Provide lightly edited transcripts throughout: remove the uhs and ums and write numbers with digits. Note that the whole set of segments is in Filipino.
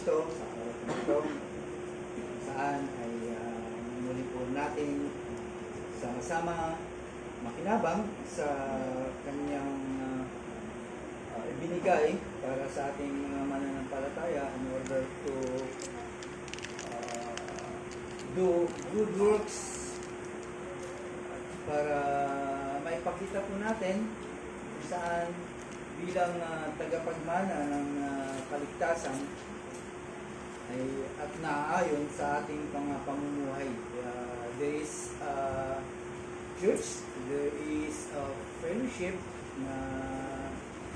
ito, sa araw na ito, saan ay muli po natin sama-sama makinabang sa kanyang ibinigay para sa ating mga mananampalataya in order to do good works para maipakita po natin saan bilang tagapagmana ng kaligtasan ay at naaayon sa ating pamumuhay. There is church, there is a fellowship na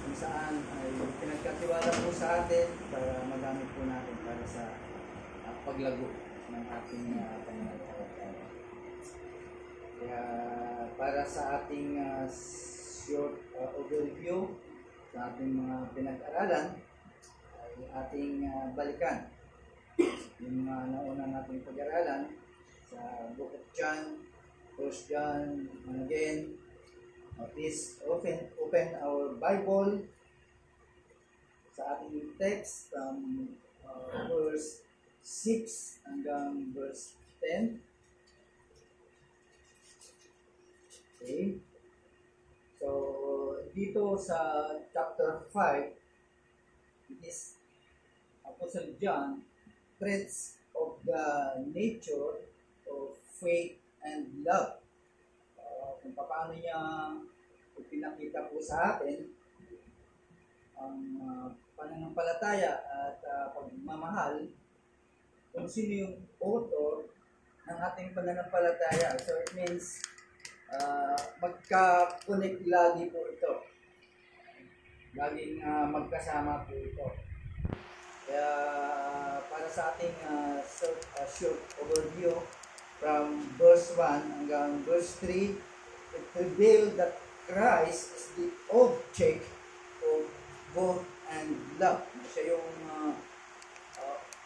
kung saan ay pinagkatiwala po sa atin para magamit po natin para sa paglago ng ating pananampalataya. Kaya para sa ating short overview sa ating mga pinag-aralan ay ating balikan yung mga nauna nating pag-aralan sa Book of John, 1 John, and again, please open our Bible sa ating text from verse 6 hanggang verse 10. Okay. So, dito sa chapter 5, it is Apostle John treats of the nature of faith and love. Kung paano niya ipinakita po sa atin ang pananampalataya at pagmamahal, kung sino yung author ng ating pananampalataya. So it means magka-connect lagi po ito. Laging magkasama po ito. Kaya para sa ating short overview from verse 1 hanggang verse 3, it revealed that Christ is the object of both and love. Siya yung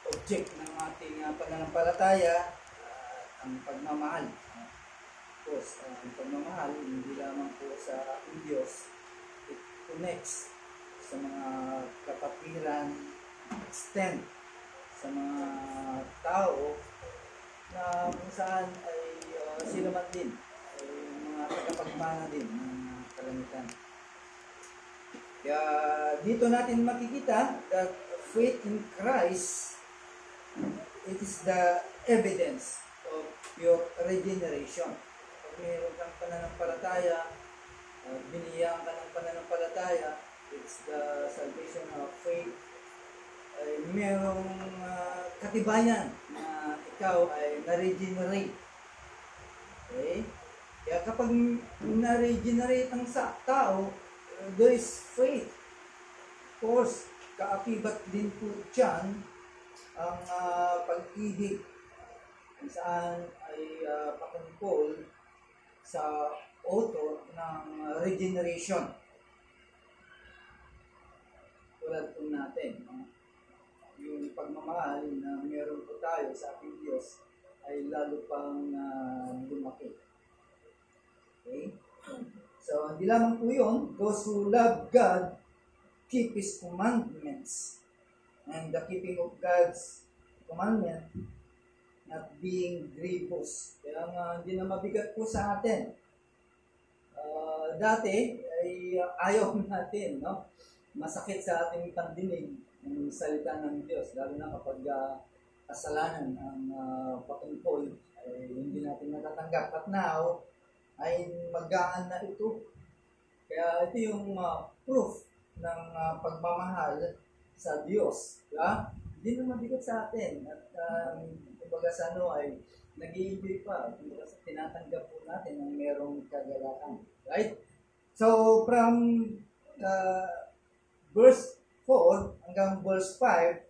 object ng ating pananampalataya, ang pagmamahal. Of course, ang pagmamahal, hindi lamang po sa Diyos, it connects sa mga kapatiran, extend sa mga tao na kung saan ay sila man din ay mga tagapagmana din ng kalamitan. Kaya dito natin makikita that faith in Christ, it is the evidence of your regeneration. Pag mayroon kang pananampalataya, biniyaan ka ng pananampalataya, it's the salvation of faith. Ay mayroong katibayan na ikaw ay na-regenerate. Okay? Kaya kapag na-regenerate ang tao, there is faith. Of course, kaakibat din po dyan ang pag-ibig kung saan ay patungkol sa author ng regeneration. Tulad po natin, yung pagmamahal na meron po tayo sa ating Diyos ay lalo pang lumaki. Okay? So, hindi lamang po yun, those who love God keep His commandments. And the keeping of God's commandment not being grievous. Kaya nga, hindi na mabigat po sa atin. Dati ay ayaw natin, no? Masakit sa ating pandinig ang salita ng Diyos, lalo na kapag kasalanan ang patungkol ay hindi natin natatanggap. At now, ay magaan na ito. Kaya ito yung proof ng pagmamahal sa Diyos. Diba? Hindi na mabigat sa atin. At kumbaga sa ay nag-i-enjoy pa. Kumbaga sa tinatanggap po natin ang merong kagalakan. Right? So, from verse 4 hanggang verse 5,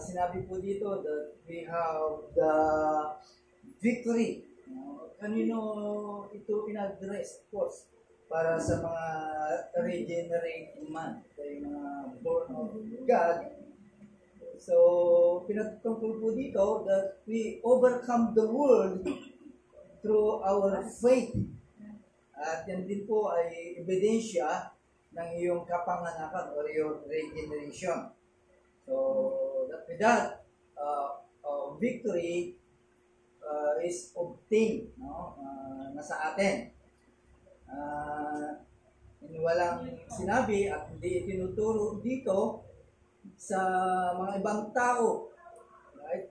sinabi po dito that we have the victory. Kanino ito in-address? Of course, para sa mga regenerate man, kaya mga born of God. So, pinatungkol po dito that we overcome the world through our faith. At yan din po ay ebidensya ng iyong kapanganakan or your regeneration. So, with that, victory is obtained, no? Nasa atin. Walang sinabi at hindi tinuturo dito sa mga ibang tao, right?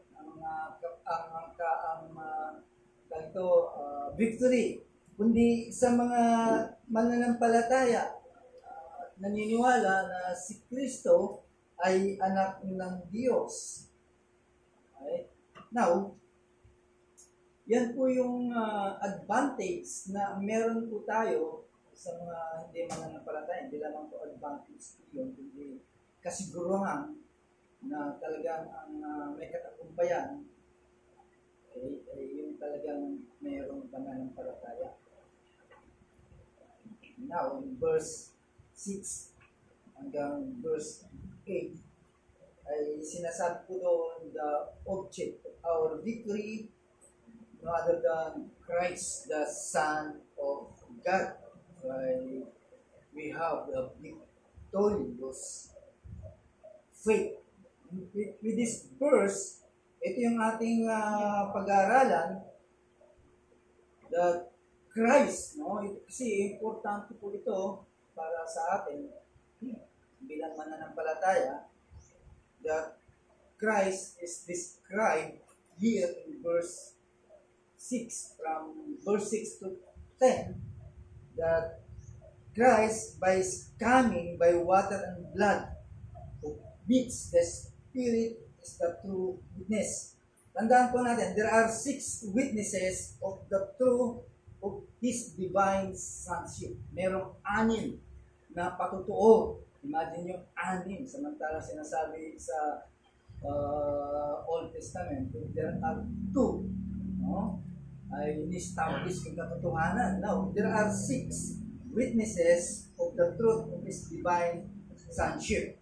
Victory, kundi sa mga mananampalataya naniniwala na si Kristo ay anak ng Diyos. Right? Now, yan po yung advantage na meron po tayo sa mga hindi mananampalataya. Hindi lamang po advantage yun, kundi kasiguruhan na talagang ang may katagumpayan ay yung talagang mayroong pananampalataya. Now, in verse 6 hanggang verse 8, ay sinasabi po doon the object of our victory no other than Christ, the Son of God. Why we have the victorious faith. With this verse, ito yung ating pag-aaralan, that Christ, no? Kasi importante po ito para sa atin bilang mananampalataya, that Christ is described here in verse 6, from verse 6 to 10, that Christ, by coming by water and blood, who meets the Spirit, is the true witness. Tandaan po natin, there are 6 witnesses of the truth of His divine sonship. Merong 6 na patutuo. Imagine yung 6, samantala sinasabi sa Old Testament, there are 2, no? Ay establish yung katotohanan. Now, there are 6 witnesses of the truth of His divine sonship.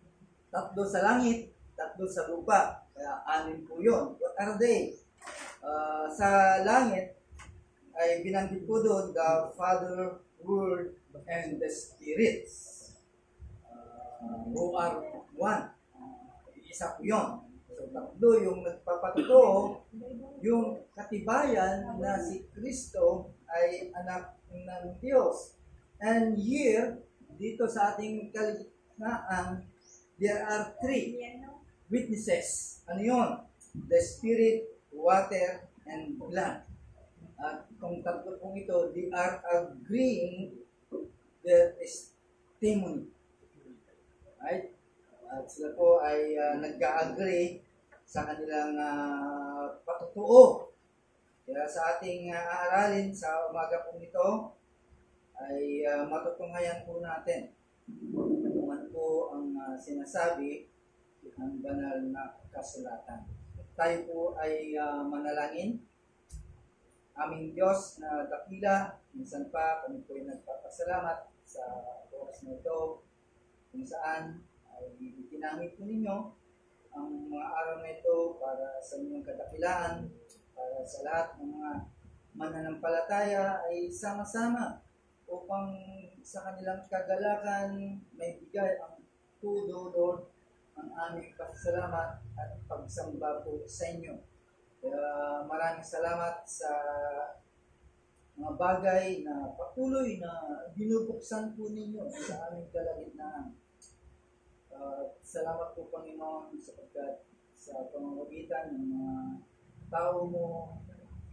3 sa langit, 3 sa lupa. Kaya 6 po yun. What are they? Sa langit, ay binanggit po doon the Father, Word, and the Spirit. Who are one. Isa po yun. So, 3 yung nagpapatuto, yung katibayan na si Kristo ay anak ng Diyos. And here, dito sa ating kaligtaan, there are 3 witnesses. Ano yun? The Spirit, water, and blood. At kung 3 pong ito, they are agreeing their testimony. Right? At sila po ay nag-agree sa kanilang patutuo. Kaya sa ating aaralin sa umaga po nito, ay matutunghayan po natin kung ano po ang sinasabi ng banal na kasulatan. Tayo po ay manalangin. Aming Diyos na dakila, minsan pa kami po ay nagpapasalamat sa oras na ito kung saan ay itinamit po ninyo ang mga araw na ito para sa inyong kadakilaan, para sa lahat ng mga mananampalataya ay sama-sama upang sa kanilang kagalakan may bigay ang tudo, Lord, ang aming pasasalamat at pagsamba po sa inyo. Kaya maraming salamat sa mga bagay na patuloy na binubuksan po ninyo sa aming kalagitnaan. Salamat po, Panginoon, sapagkat sa pamamagitan ng mga tao mo,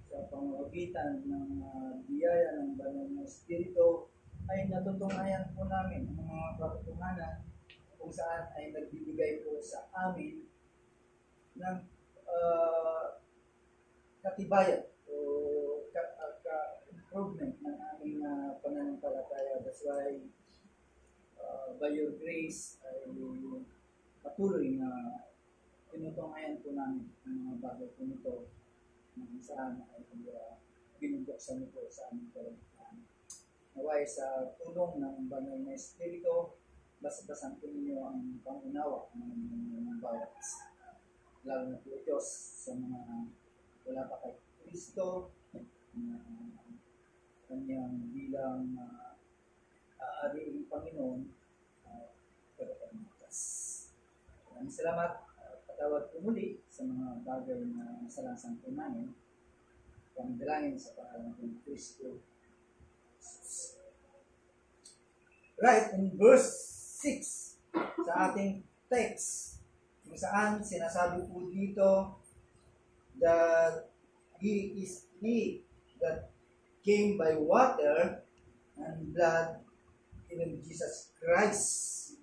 sa pamamagitan ng biyaya ng banal na Espiritu, ay natutunghayan po namin ang mga katotohanan kung saan ay nagbibigay po sa amin ng katibayan o improvement ng aming pananampalataya. That's why by your grace ay patuloy na tinutunghayan po namin ang mga bagay po nito kung saan ay binubuksan po sa aming kalagitnaan. Naway sa tulong ng banal na Espiritu, basa-basan po ninyo ang pangunawa ng bawat isa. Lalo na po Diyos sa mga wala pa kay Kristo na kanyang bilang aariing Panginoon at tagapagligtas. Maraming salamat. Patawad ko muli sa mga bagay na nasalasang ko namin. Kung dalangin sa pangalan ng Kristo. Right, in verse 6 sa ating text, kung saan sinasabi po dito that He is He that came by water and blood, even Jesus Christ.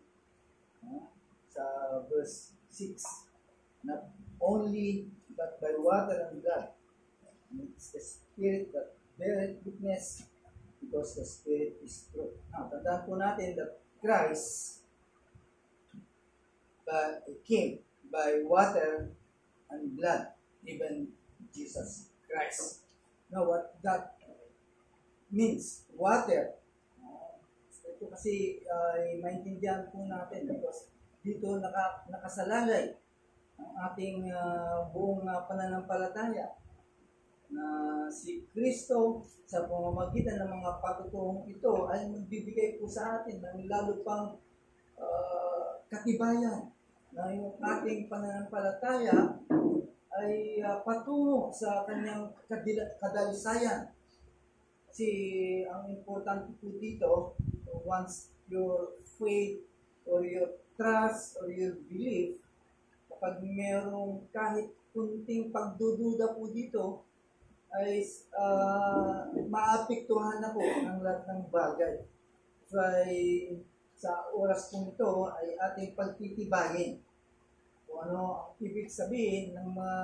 Sa verse 6, not only but by water and blood. And it's the Spirit that beareth witness, because the Spirit is true. Now, tandaan po natin that Christ came by water and blood, even Jesus Christ. Now, what that means, water. Ito kasi maintindihan po natin because dito nakasalalay ang ating buong pananampalataya na si Kristo sa pamamagitan ng mga patutuhong ito ay magbibigay po sa atin ng lalo pang katibayan na yung ating pananampalataya ay patungo sa kanyang kadalisayan. Kasi ang importante po dito, once your faith or your trust or your belief, kapag merong kahit kunting pagdududa po dito, ay maapektuhan na po ang lahat ng bagay. So sa oras po ito ay ating pagtitibagin kung ano ang ibig sabihin ng mga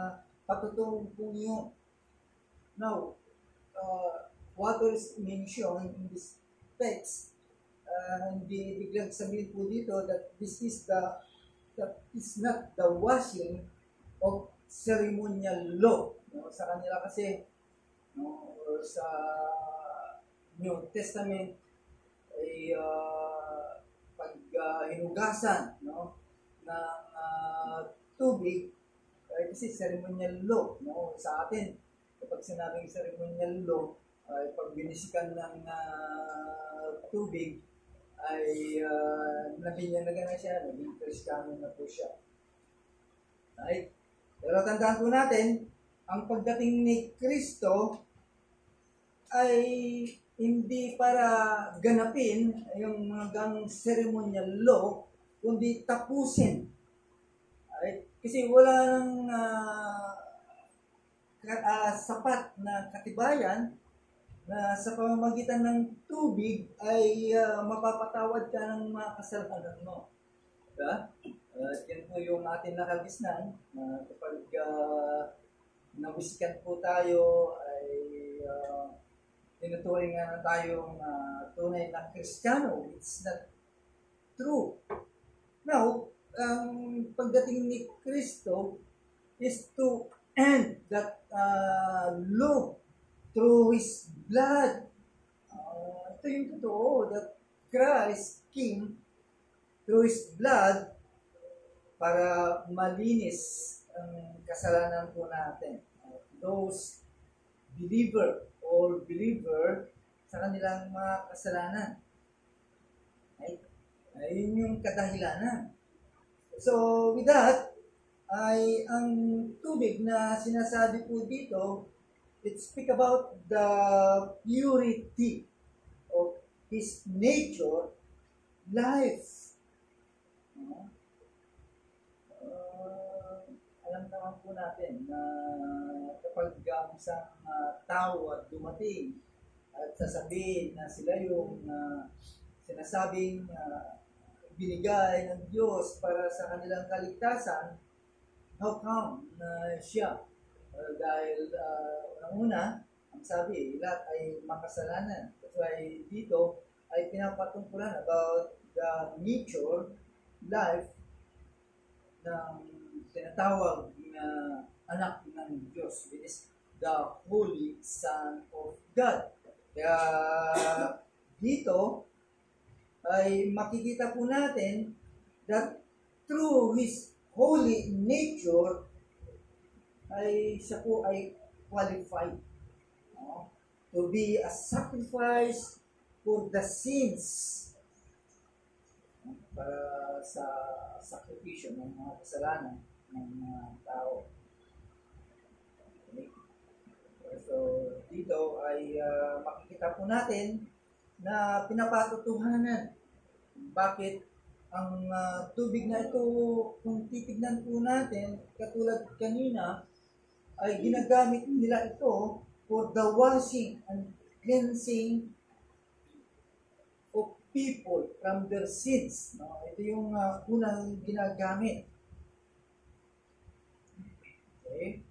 patutuong po niyo. Now, water is mentioned in this text. Hindi biglang sabihin po dito that this is that is not the washing of ceremonial law. No, sa kanila kasi, no, or sa New Testament ay pag hinugasan, no, ng tubig ay kasi ceremonial law, no. Sa atin kapag sinabing ceremonial law ay pag binisikan ng tubig ay nabinyagan na siya, naging Kristiyano na po siya. Right? Pero tandaan po natin, ang pagdating ni Kristo ay hindi para ganapin yung hanggang ceremonial law, kundi tapusin. Right? Kasi wala nang sapat na katibayan na sa pamamagitan ng tubig ay mapapatawad ka ng mga kasalanan mo. Diba? Yan po yung ating nakagisnan kapag nawisikan po tayo ay tinuturing nga na tayong tunay na Kristiyano. It's not true. Now, ang pagdating ni Kristo is to end that law through His blood. Ito yung totoo, that Christ came through His blood para malinis ang kasalanan po natin. Those believer sa kanilang mga kasalanan. Ayun yung kadahilanan. So, with that, ay ang tubig na sinasabi po dito, it speak about the purity of His nature, life. Alam naman po natin na kapag ang isang tao at dumating at sasabihin na sila yung sinasabing binigay ng Diyos para sa kanilang kaligtasan, how come na siya? Dahil unang-una, ang sabi, lahat ay makasalanan. That's why dito ay pinapatungkulan about the nature, life, ng tinatawag na anak ng Diyos, which is the Holy Son of God. Kaya dito ay makikita po natin that through His holy nature ay siya po ay qualified to be a sacrifice for the sins, para sa sakripisyo ng mga kasalanan ng tao. Okay? So, dito ay makikita po natin na pinapatutuhanan bakit ang tubig na ito, kung titignan po natin, katulad kanina, ay ginagamit nila ito for the washing and cleansing of people from their sins. No? Ito yung unang ginagamit. Okay?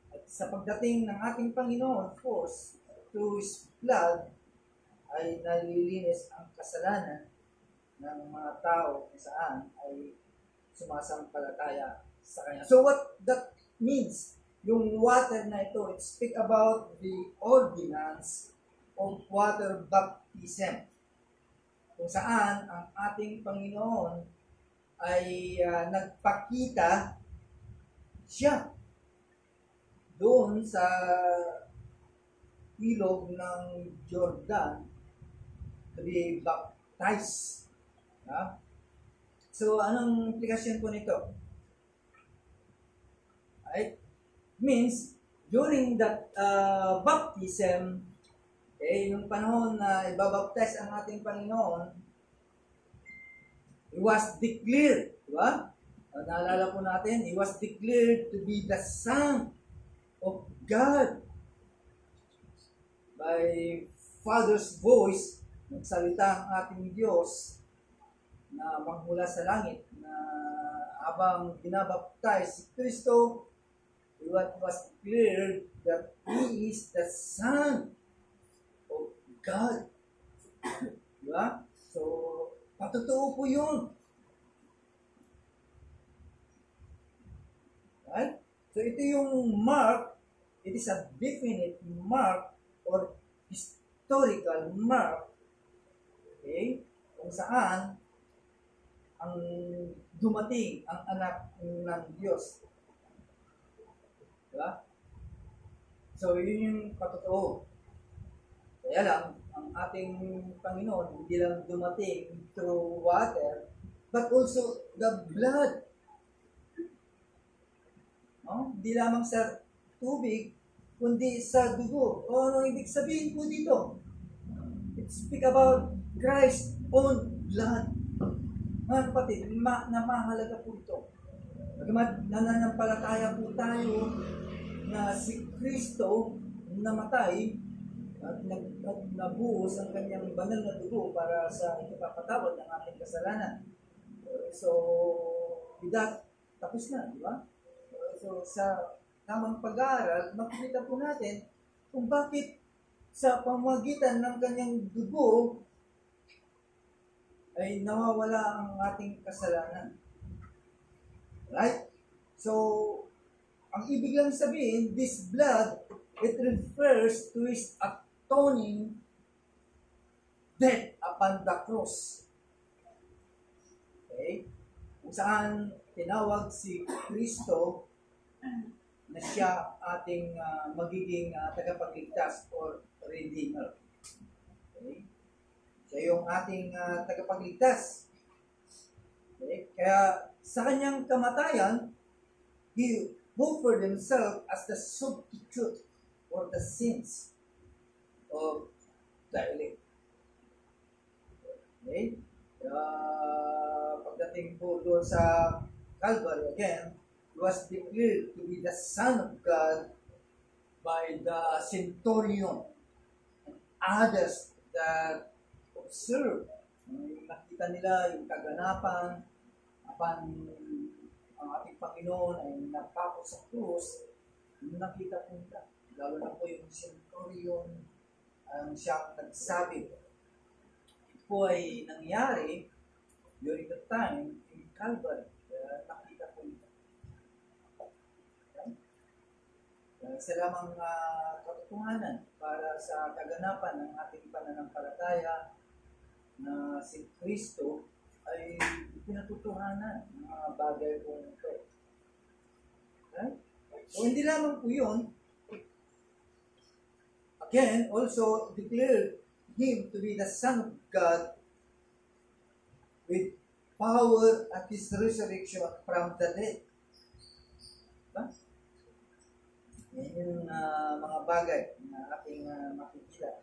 At sa pagdating ng ating Panginoon, of course, through His blood, ay nalilinis ang kasalanan ng mga tao kung saan ay sumasampalataya sa Kanya. So what that means, yung water na ito, it speak about the ordinance of water baptism. Kung saan ang ating Panginoon ay nagpakita siya doon sa ilog ng Jordan to be baptized. So, anong implikasyon po nito? Right? Means, during that baptism, yung panahon na ibabaptize ang ating Panginoon, it was declared, di ba? Naalala po natin, it was declared to be the Son of God. By Father's voice, nagsalita ang ating Diyos na magmula sa langit na habang binabaptize si Kristo, it was declared that He is the Son of God. Diba? So, patotoo po yun. Right? So, ito yung mark, it is a definite mark or historical mark, okay, kung saan ang dumating ang anak ng Diyos. Diba? So, yun yung patotoo. Kaya lang, ang ating Panginoon, hindi lang dumating through water, but also the blood. No? Hindi lamang sa tubig, kundi sa dugo. O ano ibig sabihin po dito? It speak about Christ's own blood. Mga kapatid, na mahalaga po ito. Bagamat nananampalataya po tayo na si Kristo namatay at nabuhos ang kanyang banal na dugo para sa ipapatawad ng ating kasalanan. So, with that, tapos na, di ba? So, sa tamang pag-aaral, makikita po natin kung bakit sa pamamagitan ng kanyang dugo ay nawawala ang ating kasalanan. Right? So, ang ibig lang sabihin, this blood, it refers to His atoning death upon the cross. Okay? Kung saan tinawag si Kristo na siya ating magiging tagapagligtas or redeemer. Okay? Siya yung ating tagapagligtas. Okay? Kaya sa kanyang kamatayan, He offered Himself as the substitute for the sins of the elect. Okay? Pagdating po doon sa Calvary again, He was declared to be the Son of God by the centurion and others that observed. Nakita nila yung kaganapan upon ang ating Panginoon ay napako sa krus. Nakita po nila. Lalo na po yung centurion ang siyang nagsabi. Ito po ay nangyari during the time in Calvary. Nakita po nila. Isa lamang katotohanan para sa kaganapan ng ating pananampalataya na si Kristo ay pinatutuhanan ng mga bagay po ito. Okay? So, hindi lamang po yun. Again, also declared Him to be the Son of God with power at His resurrection from the dead. Diba? Yan yung mga bagay na ating makikita.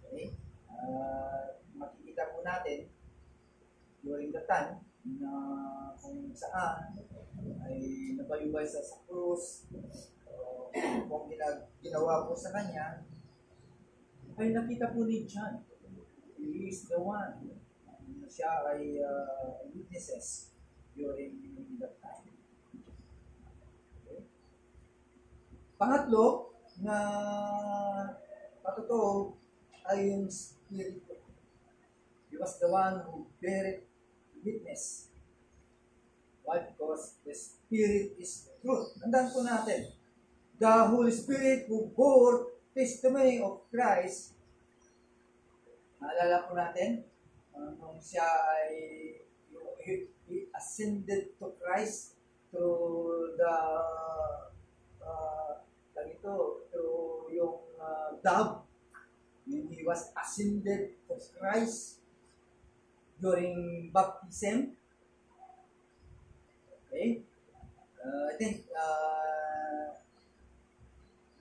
Okay? Makikita po natin during the time na kung saan ay nabayubay sa krus, kung ginawa po sa kanya, ay nakita po ni John. He is the one. Siya ay witnesses during that time. Okay. Pangatlo, na patotoo ay yung Spirit. He was the one who bear witness. Why? Because the Spirit is truth. Tandaan po natin, the Holy Spirit who bore testimony of Christ. Naalala po natin, nung siya ay he ascended to Christ through the through yung dove. When he was ascended to Christ during baptism. Okay? I think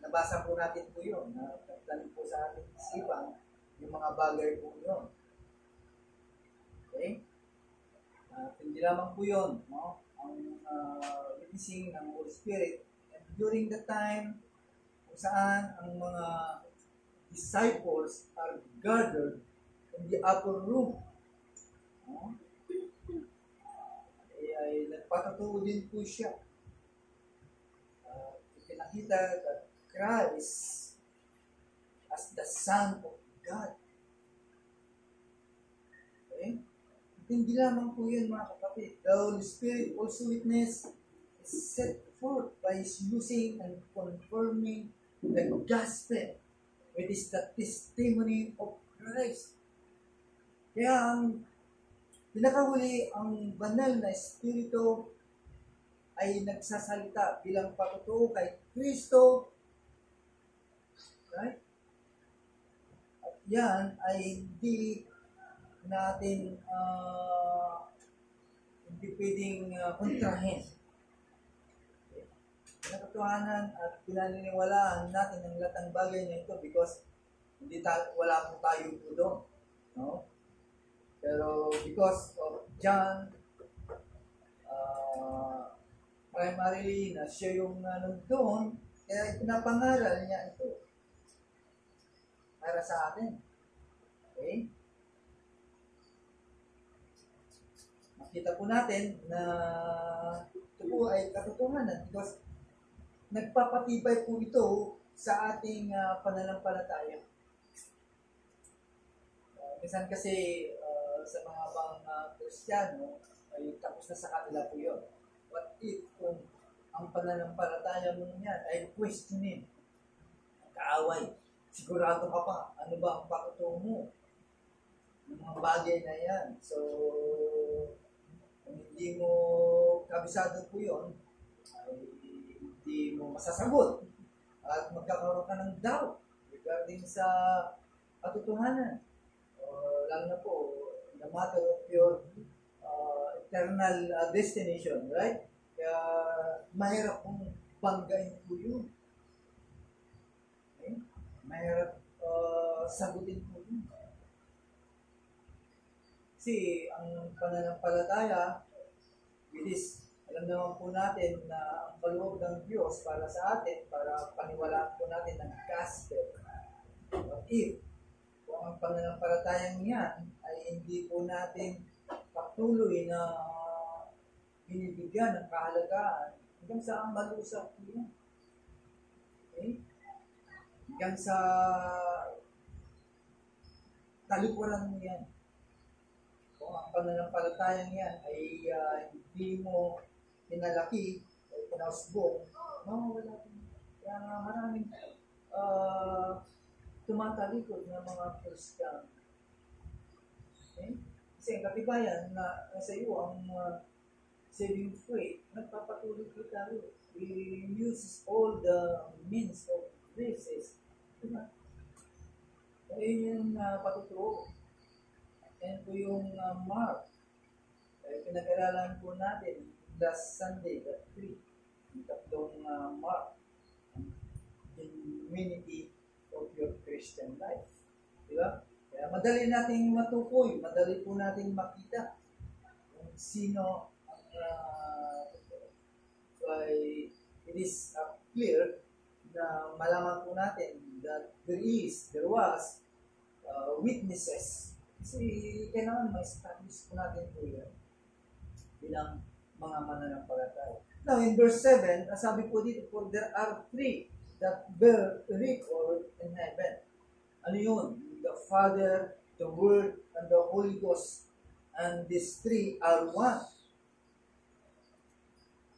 nabasa po natin po yun. Nagtanong po sa ating isipan yung mga bagay po yun. Okay? Hindi lamang po yun, no? Ang witnessing ng Holy Spirit. And during the time kung saan ang mga disciples are gathered in the upper room, no? Ay nagpatotoo din po siya. Pinakita that Christ as the Son of God. Okay? Hindi lamang po yun, mga kapatid. The Holy Spirit also witness is set forth by His using and confirming the gospel, which is the testimony of Christ. Kaya ang pinakahuli, ang banal na Espiritu ay nagsasalita bilang patotoo kay Kristo. Right? At yan ay hindi natin hindi pwedeng kontrahin. Pinakatotohanan at pinaniniwalaan natin ang lahat ng bagay na ito because wala po tayo po doon. No? Pero because of John, primarily na siya yung nandun, kaya pinapangaral niya ito para sa atin. Okay? Makita po natin na ito po ay katotohanan because nagpapatibay po ito sa ating pananampalataya. Minsan kasi sa mga Kristiyano ay tapos na sa kanila po yun. What if kung ang pananampalataya mo niyan ay questionin, kaaway, sigurado ka pa, ano ba ang patotoo mo? Yung mga bagay na yan. So, kung hindi mo kabisado po yun, ay hindi mo masasagot at magkakaroon ka ng doubt regarding sa katotohanan. Lalo na po, the matter of your eternal destination, right? Kaya mahirap kong banggain po yun. Okay? Mahirap sagutin po yun. Kasi ang pananampalataya, it is, alam naman po natin na ang kaloob ng Diyos para sa atin, para paniwalaan po natin ng gospel. But if kung ang pananampalatayang yan ay hindi po natin patuloy na binibigyan ng kahalagaan, hanggang sa ang malusap po yan. Okay? Hanggang sa talikuran mo yan. Kung ang pananampalatayang yan ay hindi mo pinalaki o pinausbong, mawawala po. Kaya nga maraming tumatalikod ng mga Kristiyano. Okay? Kasi ang katibayan na sa iyo ang saving faith, nagpapatuloy po tayo. We use all the means of graces. Diba? Kaya yung patuturo. Yan po yung Mark. Pinag-aralan po natin last Sunday, the 3. yung tatlong mark, genuinity of your Christian life. Di ba? Kaya madali nating matukoy, madali po nating makita kung sino ang it is clear na malaman po natin that there was witnesses. Kasi kailangan ma-establish po natin po yan bilang mga mananampalataya. Now, in verse 7, sabi po dito, for there are three that bear record in heaven. Ano yun? The Father, the Word, and the Holy Ghost. And these three are one.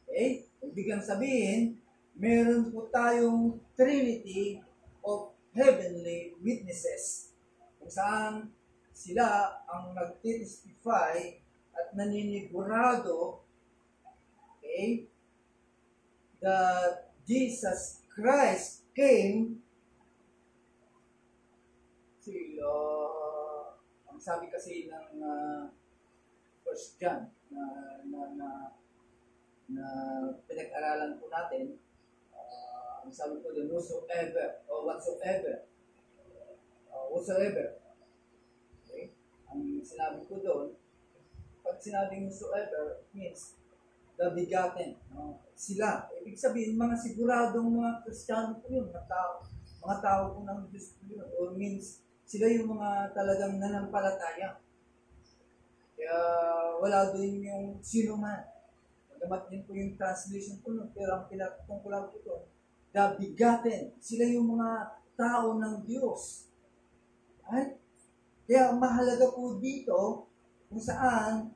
Okay? Ibig sabihin, meron po tayong Trinity of heavenly witnesses. Kung saan sila ang nagtitestify at naninigurado, okay, that Jesus Christ came. Ang sabi kasi ng First John na pinag-aralan po natin, ang sabi po doon, whosoever or whatsoever, okay? Ang sinabi ko doon, pag sinabing whosoever, means the begotten. Sila. Ibig sabihin, mga siguradong mga Kristiyano po yun, mga tao po ng Diyos po yun. Or means, sila yung mga talagang nanampalataya. Kaya wala doon yung sino man. Magamat din po yung translation po nun, pero ang pinatungkulan po ito, the begotten. Sila yung mga tao ng Diyos. Right? Kaya mahalaga po dito kung saan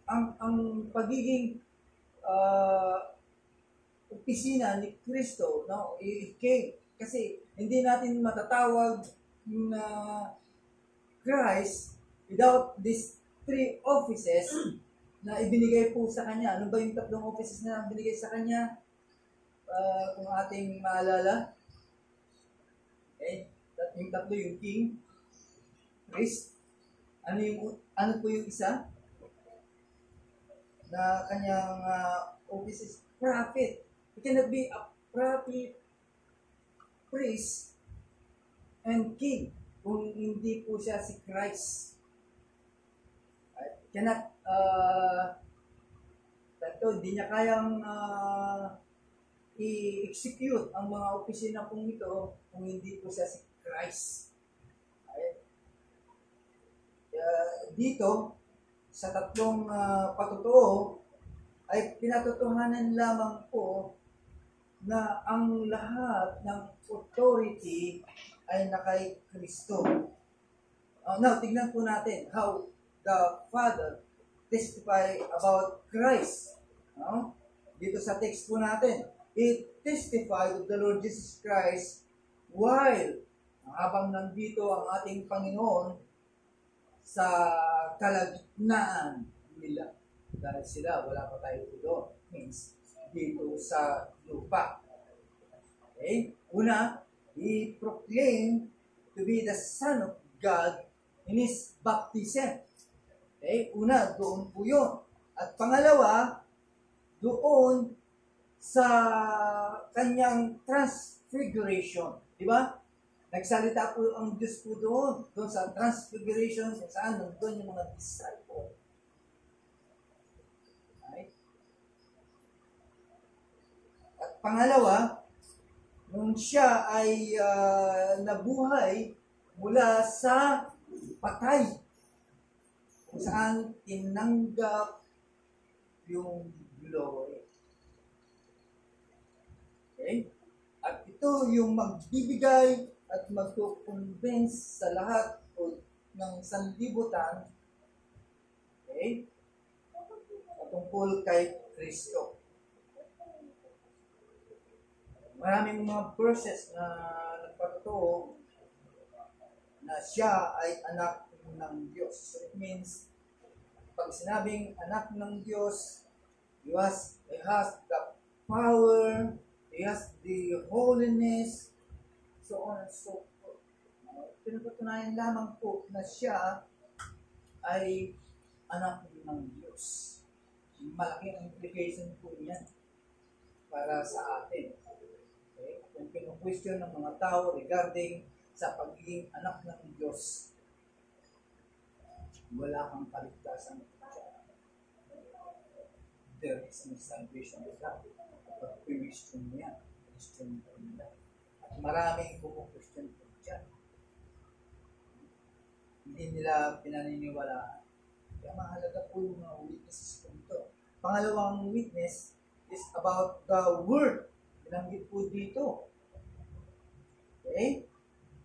ang pagiging opisina ni Kristo, no, came. Kasi hindi natin matatawag na Christ without these three offices na ibinigay po sa Kanya. Ano ba yung tatlong offices na binigay sa Kanya? Kung ating maalala, okay, yung tatlo, yung King, Priest, ano po yung isa? Na kanyang office is prophet. You cannot be a prophet, priest, and king kung hindi po siya si Christ. Right? Cannot, hindi niya kayang i-execute ang mga opisina pong ito kung hindi po siya si Christ. Right? Dito, sa tatlong patutuo, ay pinatotohanan lamang po na ang lahat ng authority ay nakay Kristo. Now, tignan po natin how the Father testify about Christ. Dito sa text po natin, it testified of the Lord Jesus Christ while habang nandito ang ating Panginoon sa kalagitnaan nila. Dahil sila, wala pa tayo doon. Means, dito sa lupa. Okay? Una, he proclaimed to be the Son of God in His baptism. Okay? Una, doon po yun. At pangalawa, doon sa kanyang transfiguration. Di ba? Nagsalita po ang Diyos po doon sa transfiguration, kung saan nandun yung mga disciple. Right? At pangalawa, nung siya ay nabuhay mula sa patay, kung saan tinanggap yung glory. Okay? At ito yung magbibigay at magto-convince sa lahat ng sanlibutan, okay, patungkol kay Kristo. Maraming mga verses na nagpatutuo na siya ay anak ng Diyos. So it means, pag sinabing anak ng Diyos, he has the power, he has the holiness, so on and so forth. Pinatutunayan lamang po na siya ay anak ng Diyos. Malaking implication po niyan. para sa atin. Okay? Kung kinu-question ng mga tao regarding sa pagiging anak ng Diyos, wala kang kaligtasan. There is no salvation with that. Pag question niya, question nila. At maraming kumu-question po dyan. Hindi nila pinaniniwalaan. Kaya mahalaga po yung mga witnesses po ito. Pangalawang witness is about the word. Binanggit po dito. Okay?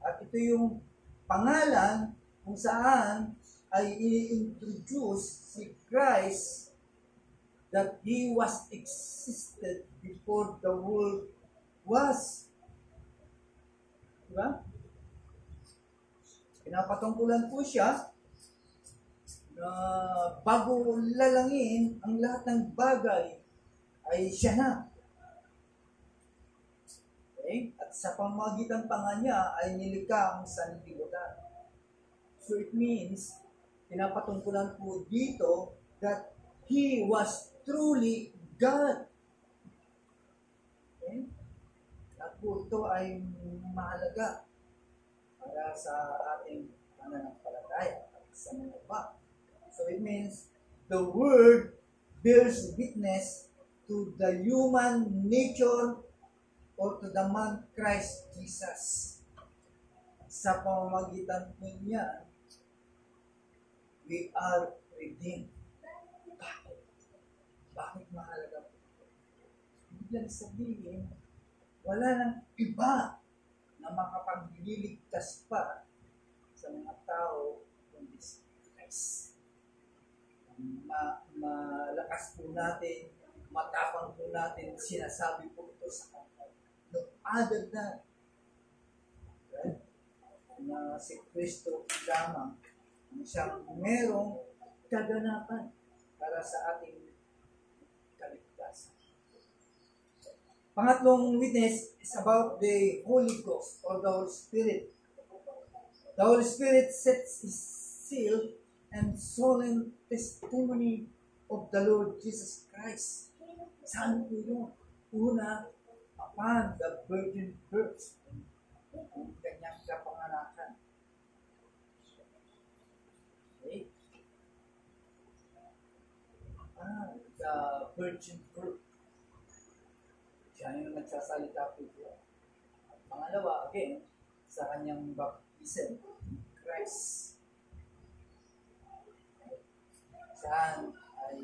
At ito yung pangalan kung saan ay i-introduce si Christ that He was existed before the world was. Diba? Pinapatungkulan po siya na bago lalangin ang lahat ng bagay ay siya na. Okay? At sa pamamagitan pa nga niya ay nilikha ang sanlibutan. So it means, pinapatungkulan po dito that He was truly God. Okay? At po ito ay mahalaga para sa ating pananampalataya at sa mga iba. So it means the Word bears witness to the human nature or to the man Christ Jesus. Sa pamamagitan po niya, we are redeemed. Bakit mahalaga po? Ibig sabihin, wala nang iba na makapagliligtas pa sa mga tao kundi si Christ. Malakas po natin, matapang po natin, sinasabi po ito sa kanila. No other than na si Kristo lamang ang siyang merong kaganapan para sa ating kaligtasan. Pangatlong witness is about the Holy Ghost or the Holy Spirit. The Holy Spirit sets His seal and solemn testimony of the Lord Jesus Christ. Saan po yun? Una, upon the virgin birth. Ang kanyang kapanganakan. Okay? The virgin birth. Siya yung nagsasalita po ito. Pangalawa, again, sa kanyang baptism, Christ. Saan ay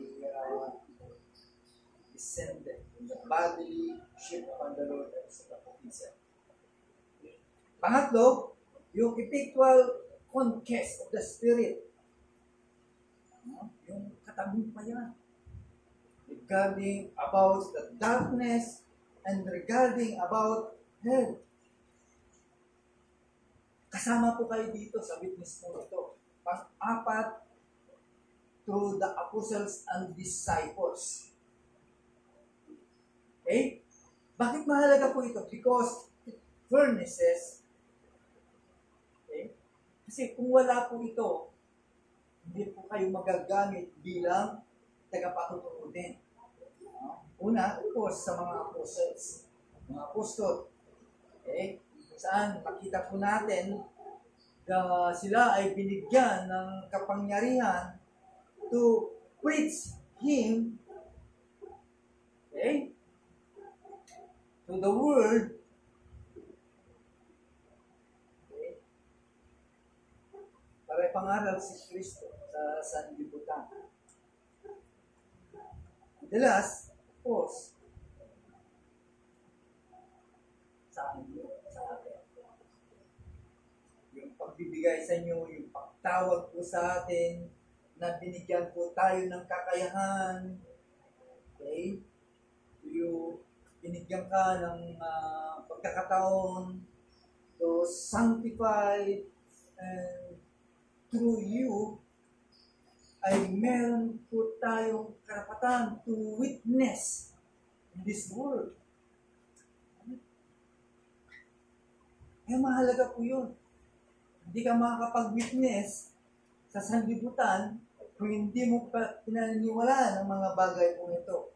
descended in the bodily shape upon the Lord at sa baptism. Pangatlo, yung effectual conquest of the Spirit. Yung katagumpayan. Regarding about the darkness and regarding about hell. Kasama po kayo dito sa witness mo ito. Pang-apat, through the apostles and disciples. Okay? Bakit mahalaga po ito? Because it furnishes. Okay? Kasi kung wala po ito, hindi po kayo magagamit bilang tagapatuturo din. Una, of course, sa mga apostles, mga apostol. Okay? Saan makita po natin na sila ay binigyan ng kapangyarihan to preach Him, okay, to the world, okay, para ipangaral si Kristo sa sanlibutan. The last, of course, sa akin, sa atin. Yung pagbibigay sa inyo, yung pagtawag po sa atin, na binigyan po tayo ng kakayahan. Okay? Yung binigyan ka ng pagkakataon to sanctify and through you, ay meron po tayong karapatan to witness in this world. Kaya mahalaga po yun. Hindi ka makakapag-witness sa sanlibutan kung hindi mo pa pinaniniwalaan ang mga bagay po ito.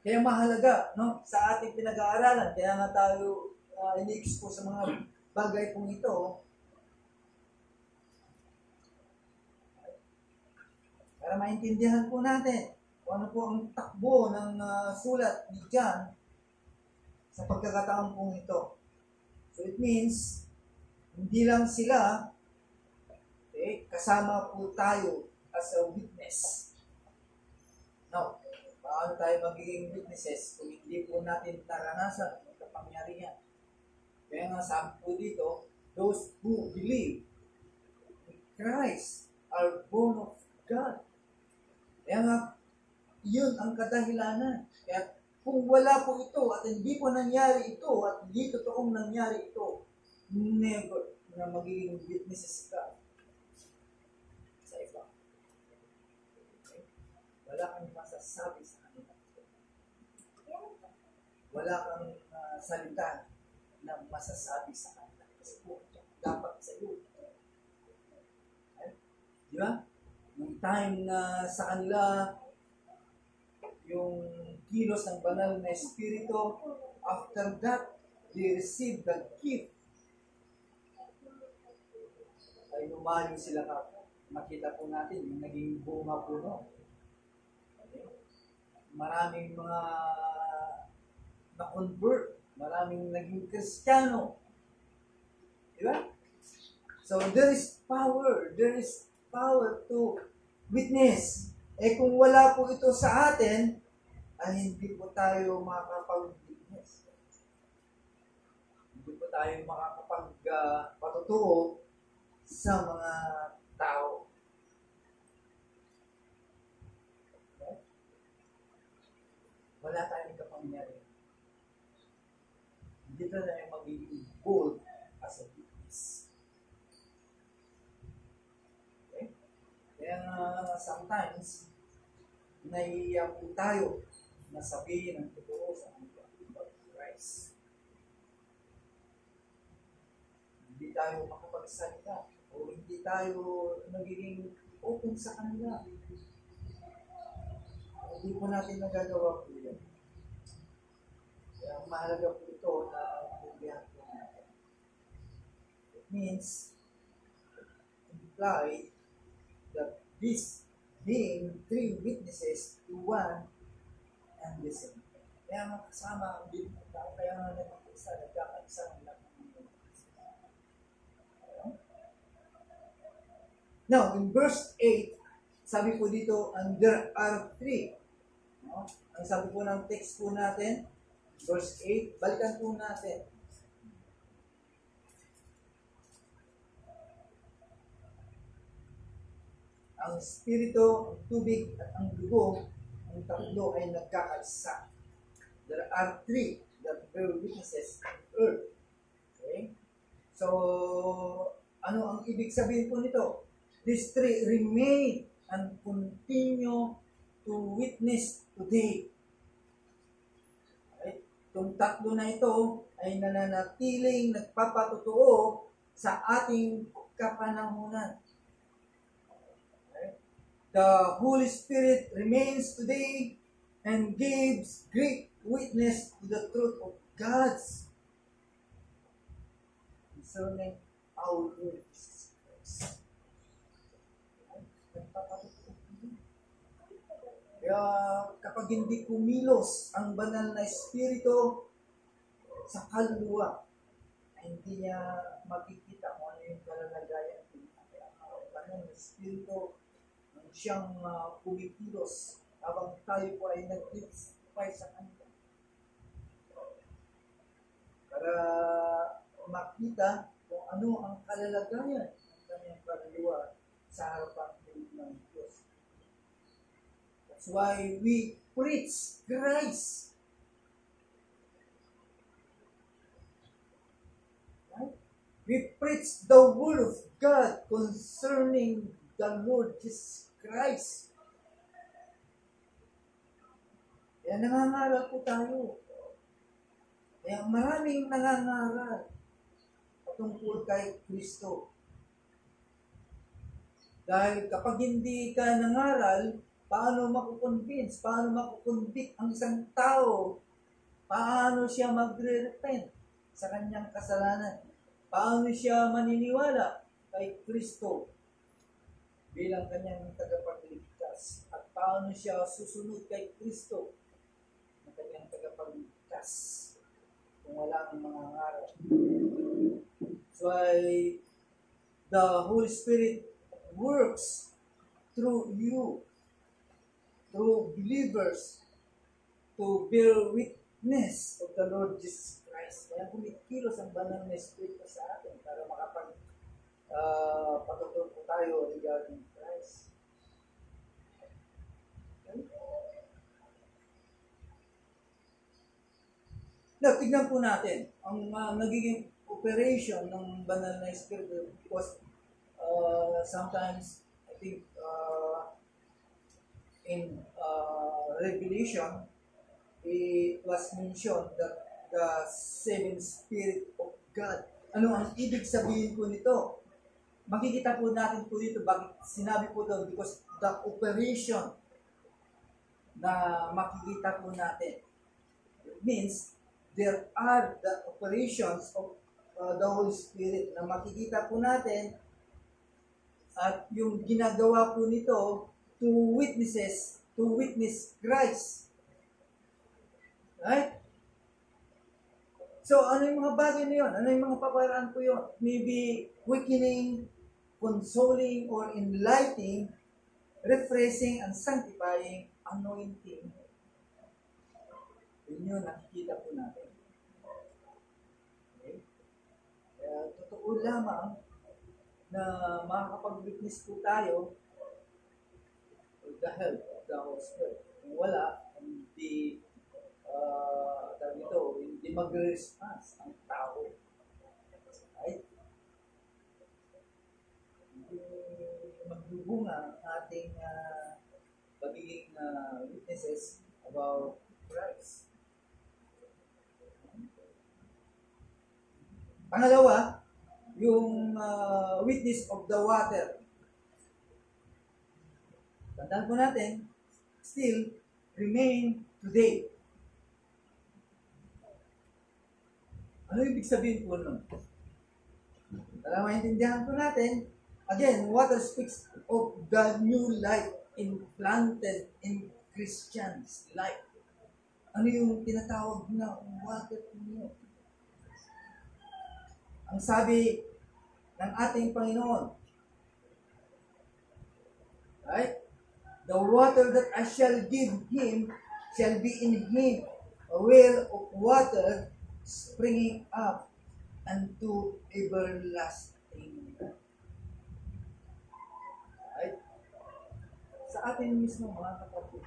Kaya mahalaga, no, sa ating pinag-aaralan, kaya nga tayo ini-expose sa mga bagay pong ito, para maintindihan po natin kung ano po ang takbo ng sulat ni John sa pagkakataon pong ito. So it means, hindi lang sila, okay, kasama po tayo as a witness. Now, paano tayo magiging witnesses kung hindi po natin naranasan ang kapangyarihan? Kaya nga sabi po dito, those who believe in Christ are born of God. Kaya nga, yun ang kadahilanan. Kaya kung wala po ito at hindi po nangyari ito at hindi totoong nangyari ito, never na magiging witnesses ka sa iba. Okay? Wala kang masasabi sa kanila. Wala kang salita na masasabi sa kanila. Kasi po, dapat sa iyo. Okay? Di ba? Nung time na sa kanila, yung kilos ng banal na espiritu, after that, they received the gift. Ay lumayo sila ka. Makita po natin yung naging bunga po no. Okay? Maraming mga na-convert, maraming naging Kristiyano. Diba? So there is power to witness. Eh kung wala po ito sa atin, ay hindi po tayo makakapag-witness. Hindi po tayo makakapag-patutuo sa mga tao. Okay? Wala tayong kapangyarihan. Hindi na tayo magiging bold as a witness. Okay? Kaya sometimes, naiiyak po tayo na sabihin ang totoo sa Christ. Hindi tayo makapagsalita o hindi tayo nagiging open sa kanila. Hindi po natin nagagawa po yan. Kaya mahalaga po ito na pubihan po natin. It means, imply that this being three witnesses to one and the same. Kaya nga kasama ang Biblia, kaya nga nagkakaisa ng lahat ng mga. Now, in verse 8, sabi po dito, and there are three. No? Ang sabi po ng text po natin, verse 8, balikan po natin. Ang espiritu, ang tubig, at ang dugo, ang tatlo ay nagkakaisa. There are three that bear witnesses on earth. Okay? So, ano ang ibig sabihin po nito? These three remain and continue to witness today. Okay? Itong tatlo na ito ay nananatiling nagpapatotoo sa ating kapanahunan. The Holy Spirit remains today and gives great witness to the truth of God's concerning our Lord Jesus Christ. Kaya kapag hindi kumilos ang banal na espiritu sa kaluluwa, hindi niya makikita kung ano yung kalalagayan. Kaya ang banal na espiritu siyang kumikilos habang tayo po ay nag-testify sa Kanya. Para makita kung ano ang kalalagayan ng kanyang kaluluwa sa harapan ng Diyos. That's why we preach Christ. Right? We preach the Word of God concerning the Lord Jesus Christ. Kaya nangangaral po tayo. Kaya maraming nangangaral patungkol kay Kristo. Dahil kapag hindi ka nangaral, Paano makukonvince? Paano makukonvict ang isang tao? Paano siya magre-repent sa kanyang kasalanan? Paano siya maniniwala kay Kristo bilang kanyang tagapagligtas? At paano siya susunod kay Kristo na kanyang tagapagligtas kung wala ang mga ngarap? So the Holy Spirit works through you, through believers, to bear witness of the Lord Jesus Christ. Kaya kumikilos ang banal na Espiritu sa atin para patutunan po tayo regarding Christ. Okay? Now, tignan po natin ang nagiging operation ng banal na Espiritu because sometimes, I think, in Revelation, it was mentioned that the seven Spirit of God. Ano ang ibig sabihin po nito? Makikita po natin po dito bakit sinabi po doon because the operation na makikita po natin. It means there are the operations of the Holy Spirit na makikita po natin at yung ginagawa po nito to witness Christ. Right? So, ano yung mga bagay na yun? Ano yung mga paparaan po yun? Maybe quickening, consoling, or enlightening, refreshing, and sanctifying, anointing. Yun yun, nakikita po natin. Okay? Kaya, totoo lamang na makakapag-witness po tayo with the help of the Holy Spirit. Kung wala, hindi hindi mag-response ang tao. Right? Hindi magbubunga ang ating pagiging witnesses about Christ. Pangalawa, yung witness of the water. Tandaan po natin, still remain today. Ano ibig sabihin po nun? Para maintindihan po natin, again, water speaks of the new life implanted in Christians' life. Ano yung tinatawag na water niyo? Ang sabi ng ating Panginoon, right? The water that I shall give him shall be in him a well of water springing up unto everlasting life. Right? Sa atin mismo mga kapatid,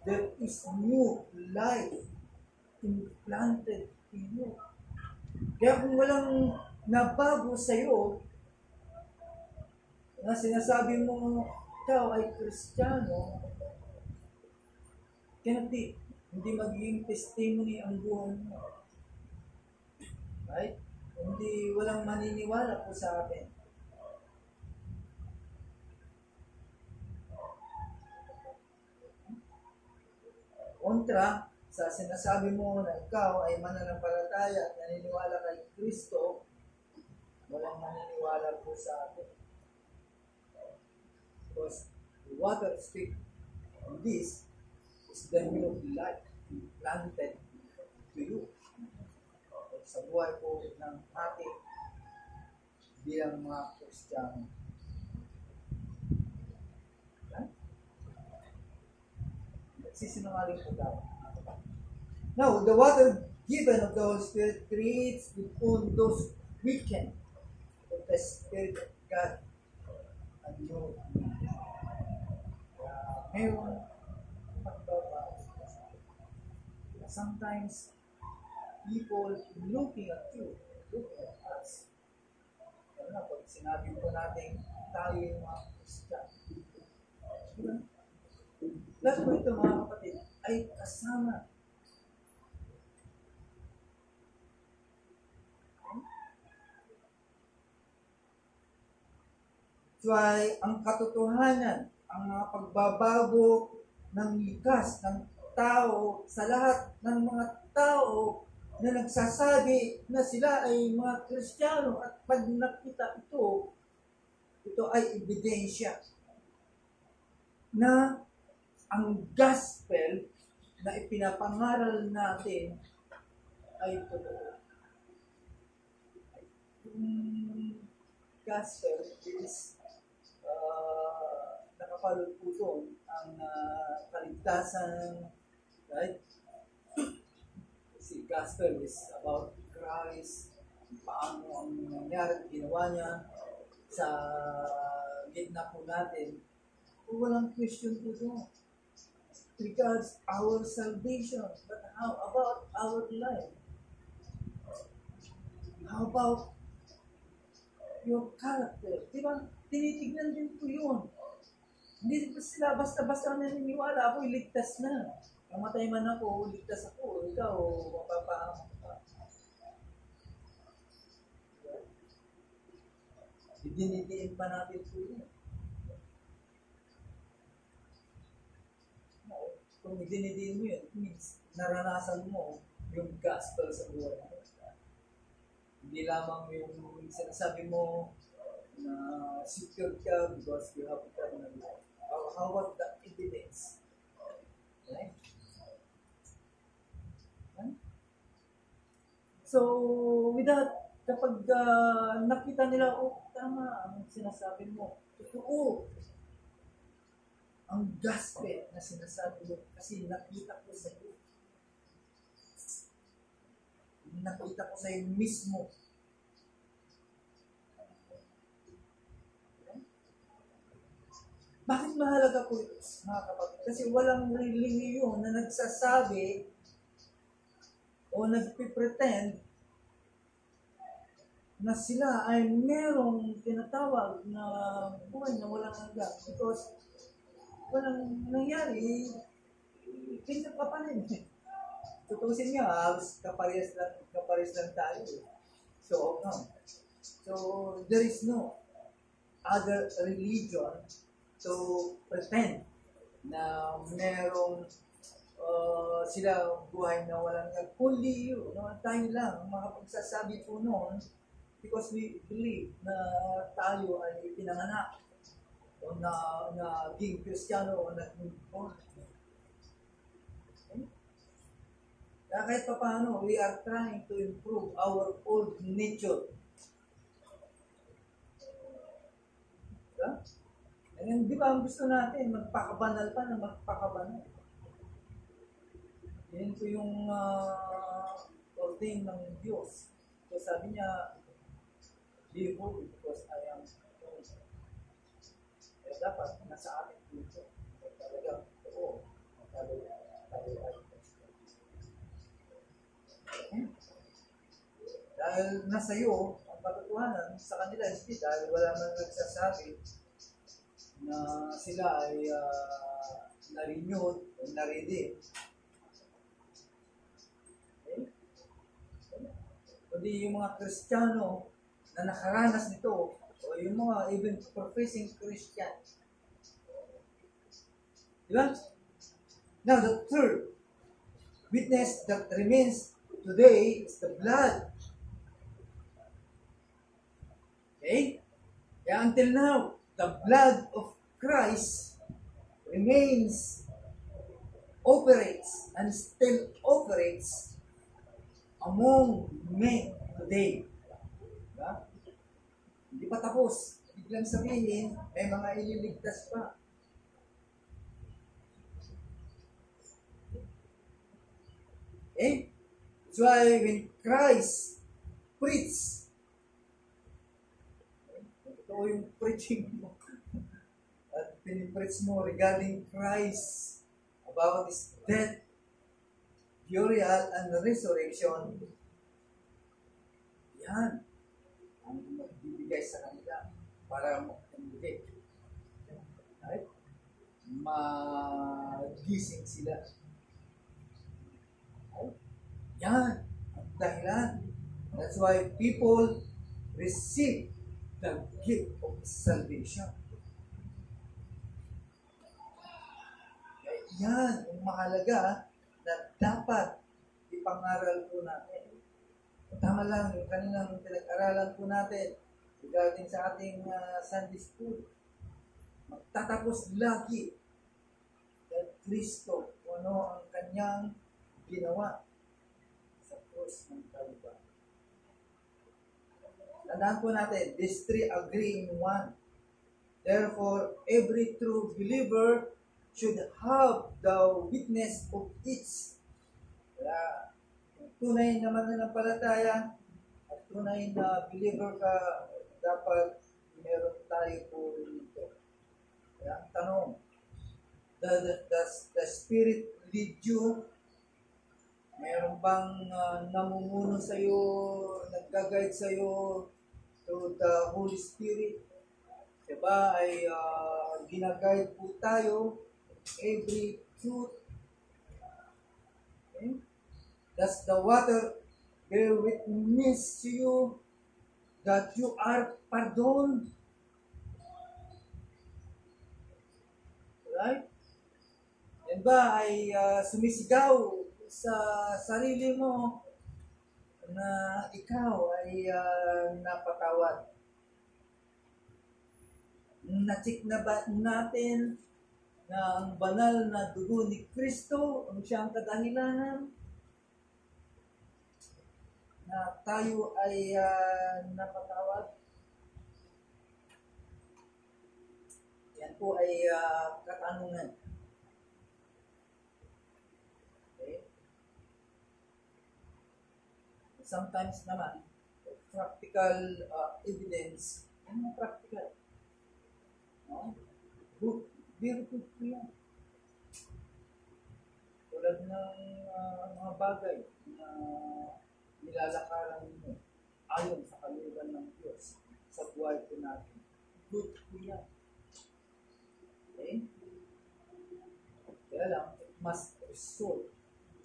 there is new life implanted in you. Kaya kung walang nabago sa iyo, na sinasabi mo, ikaw ay Kristiyano, hindi magiging testimony ang buhay mo. Right? Hindi, walang maniniwala po sa akin. Kontra, sa sinasabi mo na ikaw ay mananampalataya at naniniwala kay Kristo, walang maniniwala po sa atin. Because the water speak on this is the new life planted to you. Sa buhay po ng ating bilang mga Kristiyano. Nagsisinungaling po tayo. Now, the water given of the Holy Spirit creates within those weakened of the Spirit of God a new ngayon, sometimes people looking at you, looking at us. Pag sinabi po natin, tayo yung mga Kristiyano. Lahat po ito mga kapatid ay kasama. So ang katotohanan ang mga pagbabago ng likas ng tao sa lahat ng mga tao na nagsasabi na sila ay mga Kristiyano, at pag nakita ito ay ebidensya na ang gospel na ipinapangaral natin ay totoo. Yung gospel is nakapalugputon ang kaligtasan, right? Si gospel is about Christ, paano ang nangyari, ginawa niya sa gitna po natin. Walang question po doon. Regards our salvation, but how about our life? How about your character? Diba? Tinitignan din po yun. Hindi pa sila basta-basta naniniwala ako, iligtas na. Namatay man ako, ligtas ako. Ikaw, mapapahamak ka. Dinidiin pa natin po yun. Kung dinidiin mo yun, means naranasan mo yung gospel sa buhay mo. Hindi lamang yung sinasabi mo na secure ka because you have eternal life. How about the evidence? Right? So, with that, kapag nakita nila, tama ang sinasabi mo. Totoo. Ang gospel na sinasabi mo kasi nakita ko sa iyo. Nakita ko sa iyo mismo. Bakit mahalaga po ito, mga kapatid? Kasi walang relihiyon na nagsasabi o nagpipretend na sila ay merong tinatawag na buhay na walang hanggan. Because walang nangyari, kinsa ka pa rin. Tutusin niya, kapares lang tayo. So, no. So, there is no other religion to pretend na merong sila buhay na walang hanggan. Only you, no? Tayo lang, makapagsasabi po noon, because we believe na tayo ay pinanganak o na naging Kristiyano o naging born. Okay? Kaya kahit pa paano, we are trying to improve our old nature. Diba? And di ba ang gusto natin, magpakabanal pa na magpakabanal. Yan po yung ordain ng Diyos. So sabi niya, be holy because I am holy. Kaya dapat nasa atin dito. Talagang oo. Tayo ay dahil nasa iyo ang katotohanan, sa kanila hindi, dahil wala man nagsasabi na sila ay na-renewed o na-ready. Okay? Kundi yung mga Kristiyano na nakaranas nito, o yung mga even professing Christian. Diba? Now, the third witness that remains today is the blood. Okay? Kaya until now, the blood of Christ remains, operates, and still operates among men today. Diba? Hindi pa tapos. Biglang sabihin, may mga ililigtas pa. Okay? That's why when Christ preached, ito yung preaching mo, at pinipreach mo regarding Christ, about His death, burial, and resurrection, yan ang magbibigay sa kanila para mag-convict. Right? Magising sila. Right? Yan ang dahilan. That's why people receive the gift of salvation. yan ang mahalaga na dapat ipangaral po natin. Tama lang yung kaninang pinag-aralan po natin regarding sa ating Sunday school. Magtatapos lagi kay Kristo kung ano ang kanyang ginawa sa krus ng Kalbaryo. Tandaan po natin, these three agree in one. Therefore, every true believer should have the witness of each. Kaya, kung tunay na mananampalataya at tunay na believer ka, dapat meron tayo po nito. Kaya ang tanong, does the Spirit lead you? Meron bang namumuno sa iyo, nag-guide sa iyo through the Holy Spirit? Diba ay ginaguide po tayo every truth. Okay? Does the water bear witness to you that you are pardoned? Right? Yan ba ay sumisigaw sa sarili mo na ikaw ay napatawad? Na-check na ba natin na ang banal na dugo ni Kristo ang siyang kadahilanan na tayo ay napatawad? Yan po ay katanungan. Okay? Sometimes naman, practical evidence, ano practical? No? Good, beautiful po yan. Tulad ng mga bagay na nilalakaran mo ayon sa kalooban ng Diyos sa buhay po natin. Good po yan. Okay? Kaya lang, it must result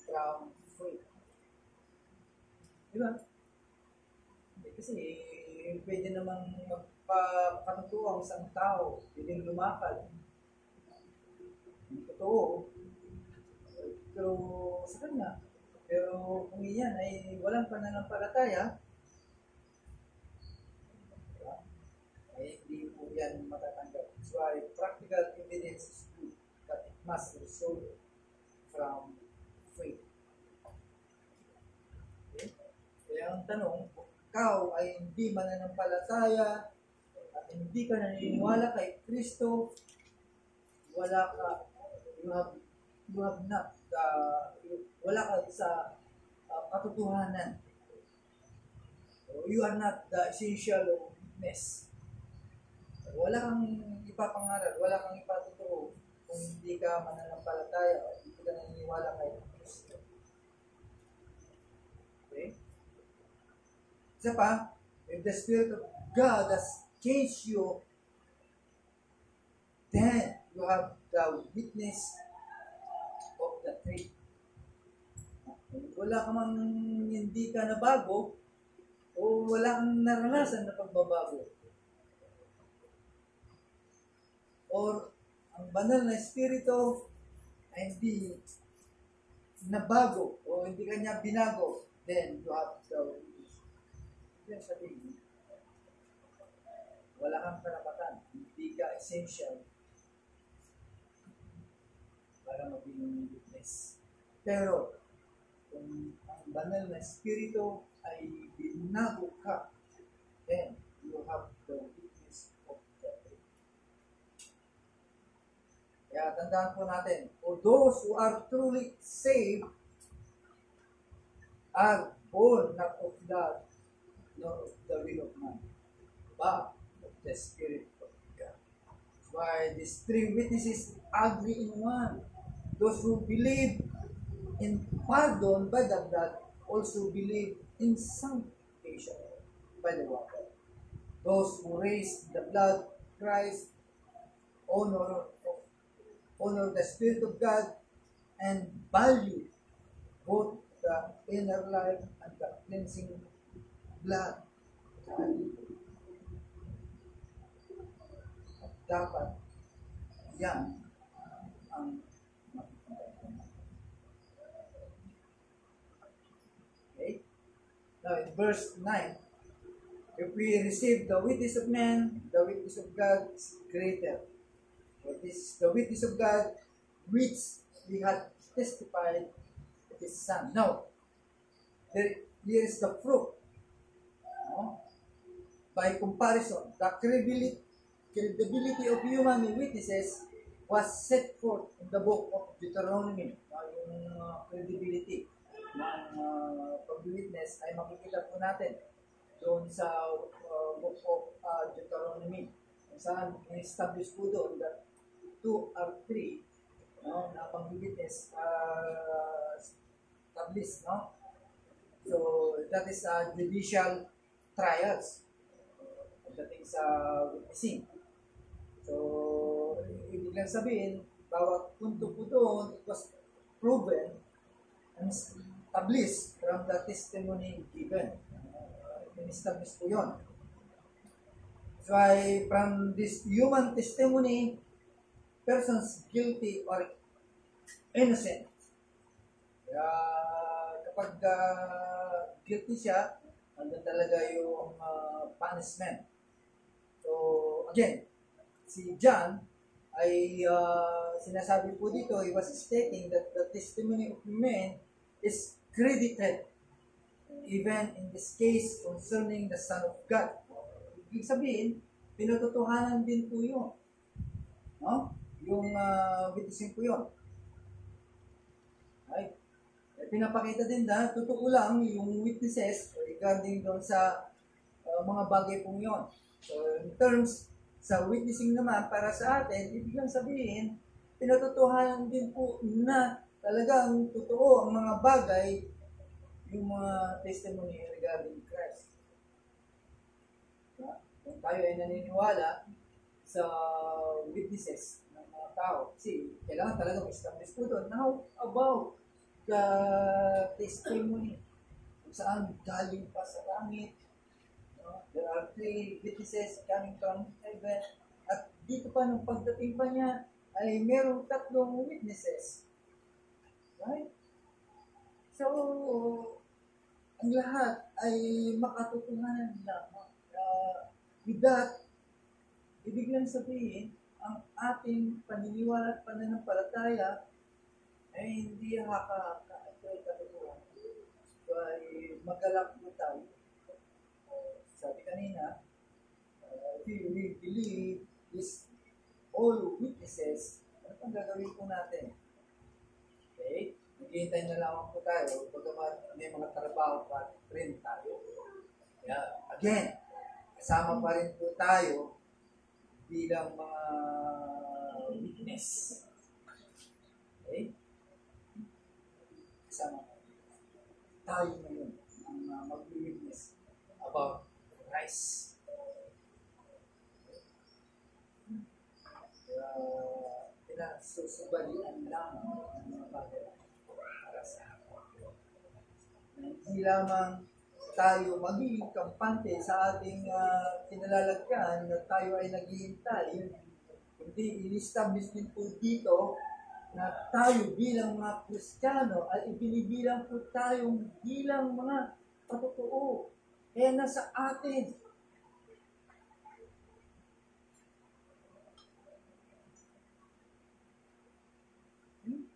from faith. Diba? Kasi pwede namang magpakatutuwa ang isang tao, hindi lumakad. Hindi totoo. Pero sa kanya. Pero kung iyan ay walang pananampalataya, ay hindi po yan matatanggap. So practical evidence is good, but it must result from faith. Okay? Kaya ang tanong, kung ikaw ay hindi mananampalataya at hindi ka naniniwala kay Kristo, wala ka, you have not, wala ka sa katotohanan. So, you are not the essential witness. Wala kang ipapangaral, wala kang ipatutuo kung hindi ka mananampalataya o hindi ka naniniwala kay Kristo. Okay? Isa pa, if the Spirit of God has changed you, then you have the witness of the faith. Wala ka mang hindi ka nabago o wala kang naranasan na pagbabago. Or ang banal na espiritu ay hindi nabago o hindi kanya binago, then you have the witness. Yan sabihin, wala kang karapatan, hindi ka essential para maging witness. Pero kung ang banal na espiritu ay binago ka, then you have the witness of the faith. Kaya tandaan po natin, for those who are truly saved are born not of blood, nor of the will of man, but of the Spirit of God. That's why these three witnesses agree in one. Those who believe in pardon by the blood also believe in sanctification by the water. Those who raise the blood of Christ honor the Spirit of God and value both the inner life and the cleansing blood. At dapat yan ang Now, in verse 9, if we receive the witness of man, the witness of God is greater. For this is the witness of God which we had testified of His Son. Now, here is the fruit. No? By comparison, the credibility of human witnesses was set forth in the book of Deuteronomy. Yung credibility ng pag-witness ay makikita po natin doon sa book of Deuteronomy. Kung saan establish po doon that 2 or 3 na pag-witness established. No? So, that is judicial trials pagdating sa witnessing. So, ibig lang sabihin, bawat punto po doon, it was proven and established from the testimony given. In-establish po yun. So, from this human testimony, persons guilty or innocent. Kaya, kapag guilty siya, nandun talaga yung punishment. So, again, si John ay sinasabi po dito, he was stating that the testimony of men is credited even in this case concerning the Son of God. Ibig sabihin, pinatutuhanan din po yun. No? Yung witnessing po yun. Right? Pinapakita din na totoo lang yung witnesses regarding doon sa mga bagay pong yun. So, in terms sa witnessing naman para sa atin, ibig lang sabihin, pinatutuhanan din po na talagang totoo ang mga bagay, yung mga testimony regarding Christ. Kung tayo ay naniniwala sa witnesses ng mga tao, kasi kailangan talaga ma-establish po doon. Now, about the testimony, kung saan galing pa sa langit, there are 3 witnesses coming from heaven. At dito pa, nung pagdating pa niya, ay merong 3 witnesses. Right? So, ang lahat ay makatutuhanan lamang. With that, ibig lang sabihin, ang ating paniniwala at pananampalataya ay hindi katotohanan. So, ay magalak po tayo. Sabi kanina, if we believe this all witnesses, ano pang gagawin po natin? Okay? Naghihintay na lang po tayo, pagkaman may mga trabaho pa rin tayo. Yeah. Again, kasama pa rin po tayo bilang mga witness. Okay? Kasama tayo ngayon ang mag-witness about Christ. Pinasusubalian lang ang mga bagay para sa akin. Hindi lamang tayo magiging kampante sa ating kinalalagyan na tayo ay naghihintay, kundi in-establish din po dito na tayo bilang mga Kristiyano ay ibinibilang po tayong bilang mga patotoo. Kaya nasa atin.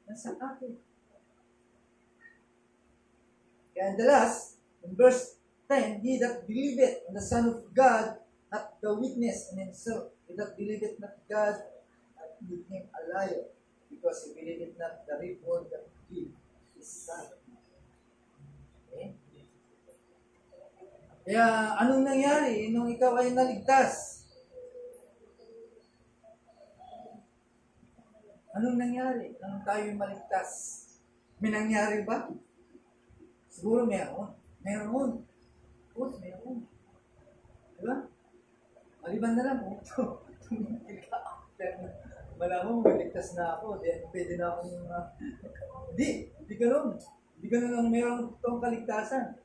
Nasa atin. Kaya the last, in verse 10, he that believeth in the Son of God hath the witness in himself. He that believeth not God hath made him a liar, because he believeth not the report that he is Son. Okay? Kaya, anong nangyari nung ikaw ay naligtas? Anong nangyari nung tayo maligtas? May nangyari ba? Siguro meron. Meron. Of meron. Diba? Maliban na lang po. Malamang maligtas na ako. Pwede na akong... Hindi ganoon. Hindi ganoon ang merong totoong kaligtasan.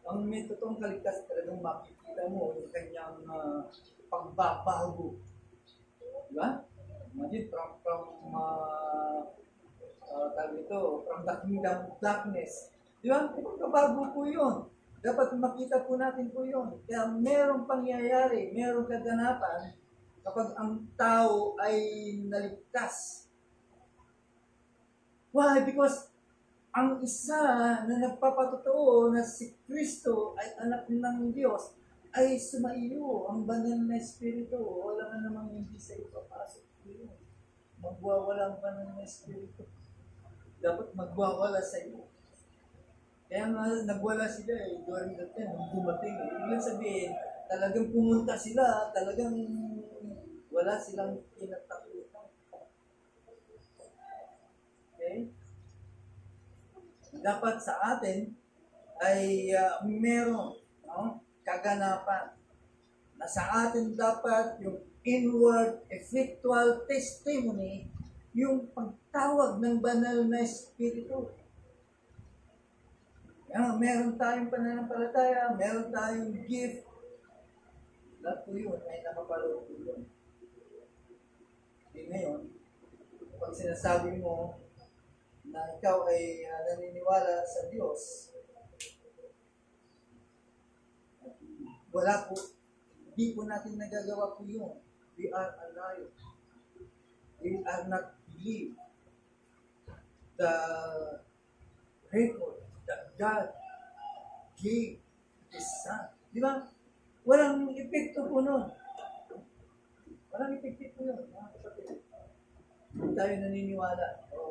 Ang may totoong kaligtasan talagang makikita mo yung kanyang pagbabago. Diba? Imagine, from the kingdom of darkness. Di ba? Pagbabago po yun. Dapat makita po natin po yun. Kaya merong pangyayari, merong kaganapan kapag ang tao ay naligtas. Why? Because ang isa na nagpapatotoo na si Kristo ay anak ng Diyos ay sumaiyo ang banal na Espiritu. Wala na namang hindi sa iyo papasok yun. Magwawalang banal na Espiritu. Dapat magwawala sa iyo. Kaya nga nagwala sila during that time, dumating. Ibig sabihin, talagang pumunta sila, talagang wala silang kinatakutan. Okay? Dapat sa atin ay merong kaganapan na sa atin dapat yung inward effectual testimony, yung pagtawag ng banal na Espiritu. Meron tayong pananampalataya, meron tayong gift. Lahat po yun ay nakapaloob po yun. Ngayon, pag sinasabi mo na ikaw ay naniniwala sa Diyos, wala po, hindi po natin nagagawa po yun. We are alive. We are not believe the record that God gave His Son. Di ba? Walang epekto po nun. Walang epekto po yun. Hindi tayo naniniwala o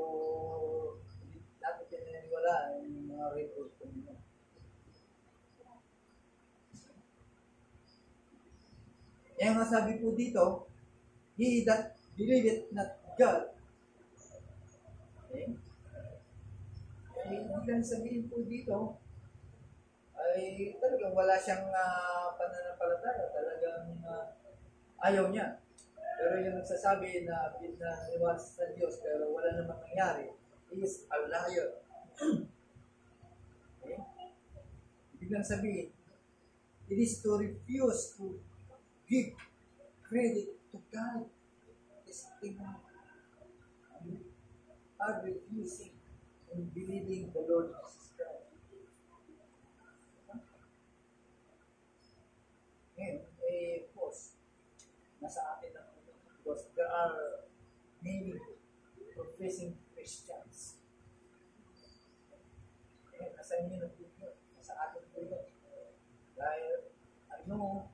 dapat tayo naniniwala yung mga record po nyo. Kaya nga sabi po dito, he that believeth not God. Okay? Ibig lang sabihin po dito, ay talagang wala siyang pananampalataya, talagang ayaw niya. Pero yung nagsasabi na pinaniwala sa Diyos pero wala namang nangyari, is a liar. Okay? Ibig lang sabihin, it is to refuse to give credit to God. Testimony. Are refusing in believing the Lord Jesus Christ. Ngayon, of course, nasa atin ang because there are many professing Christians. Ngayon, nasa inyo na po yun. Nasa atin po yun. Dahil, I know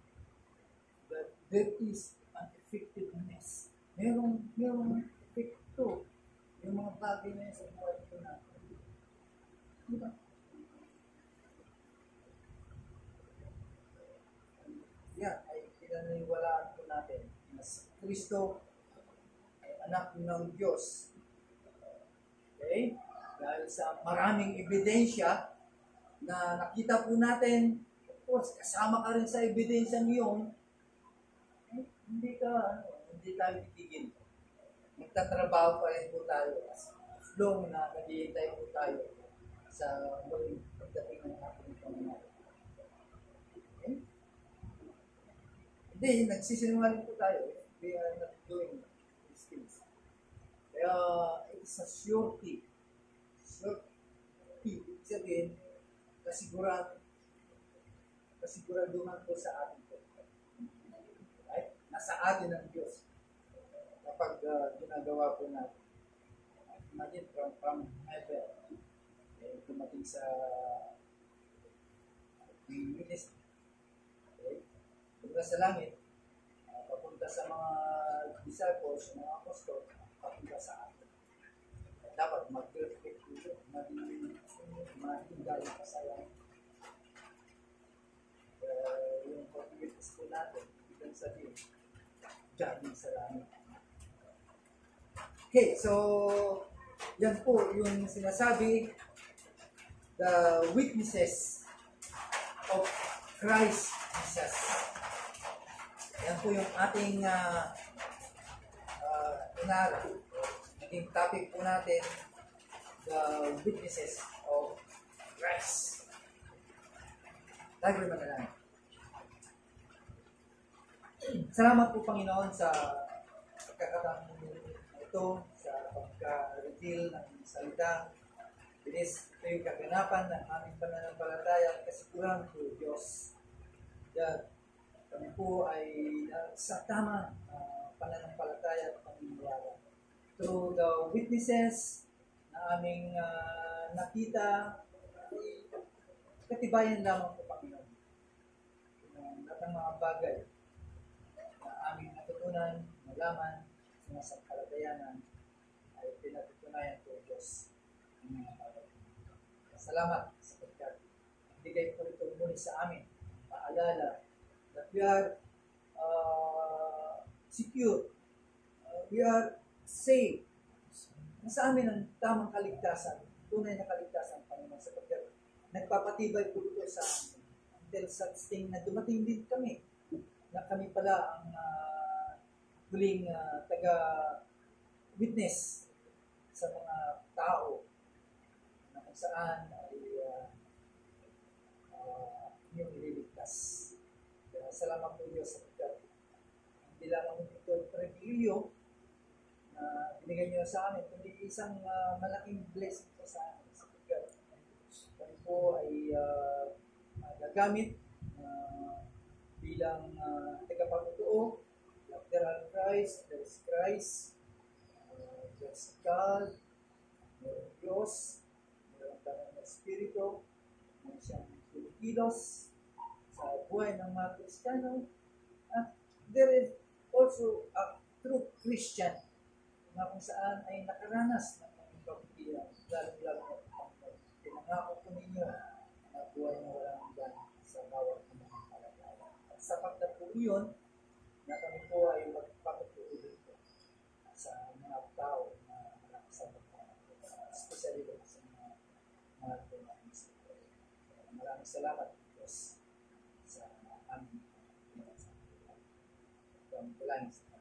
that there is an effectiveness. Merong epekto yung mga bagay na yun sa buhay ko natin. Diba? Yan ay pinaniniwalaan po natin na si Kristo ay anak ng Diyos. Okay? Dahil sa maraming ebidensya na nakita po natin, of course, kasama ka rin sa ebidensya niyon, hindi tayo titigil. Magtatrabaho pa rin po tayo as long na naghihintay po tayo sa muling pagdating ng ating Panginoon. Okay? Hindi, nagsisinungaling po tayo. We are not doing these things. Kaya, it's a surety. Surety. Ibig sabihin, kasiguraduhan po sa atin po. Right? Nasa atin ang Diyos. Kapag ginagawa po natin. Imagine from heaven, tumating sa ministry. Okay? Mula sa langit, papunta sa mga disciples, mga apostol, papunta sa atin. Dapat mag-reflect dito, maging galing pa sa langit. Yung pag-witness po natin, ibig sabihin, galing sa langit. Okay, so yan po yung sinasabi, the witnesses of Christ Jesus. Yan po yung ating inaral. Naging topic po natin, the witnesses of Christ. Tayo rin manalangin. Salamat po, Panginoon, sa pagkakataon ito, sa pagka-reveal ng salita. It is ito yung kaganapan ng aming pananampalataya. kasiguran po Diyos that kami po ay sa tamang pananampalataya at paniniwala. Through the witnesses na aming nakita, ay katibayan lamang po Panginoon. Lahat ng mga bagay na aming natutunan, nalaman, sa mga sampalatayanan ay pinatutunayan po Diyos. Salamat sapagkat bigay po ito muli sa amin. Paalala that we are secure. We are safe. Nasa amin ang tamang kaligtasan, tunay na kaligtasan, Panginoon, sapagkat nagpapatibay po ito sa amin. Until such thing na dumating din kami, na kami pala ang huling taga-witness sa mga tao na kung saan ay inyong ililigtas. Kaya salamat po Diyos sapagkat hindi lamang ito pribilyo na binigay niyo sa amin, kundi isang malaking blessing po sa amin. Sapagkat kami po ay gagamit bilang tagapagtotoo. After Christ, there is Christ, there's God, mayroong Diyos, mayroong tanong ng Espiritu, mayroong siyang pinikilos sa buhay ng mga Kristiyano. At there is also a true Christian na kung saan ay nakaranas ng mga kabutihan, lalo-lalo ang pinangako ko ninyo na buhay na walang hanggan sa bawat mga kalagayan. At sapat na po yun, na kami po ay magpapatuloy po sa mga tao na nakasama po, especially sa mga tumahin sa ito. Maraming salamat Diyos sa aming pinagsasabi. Maraming salamat.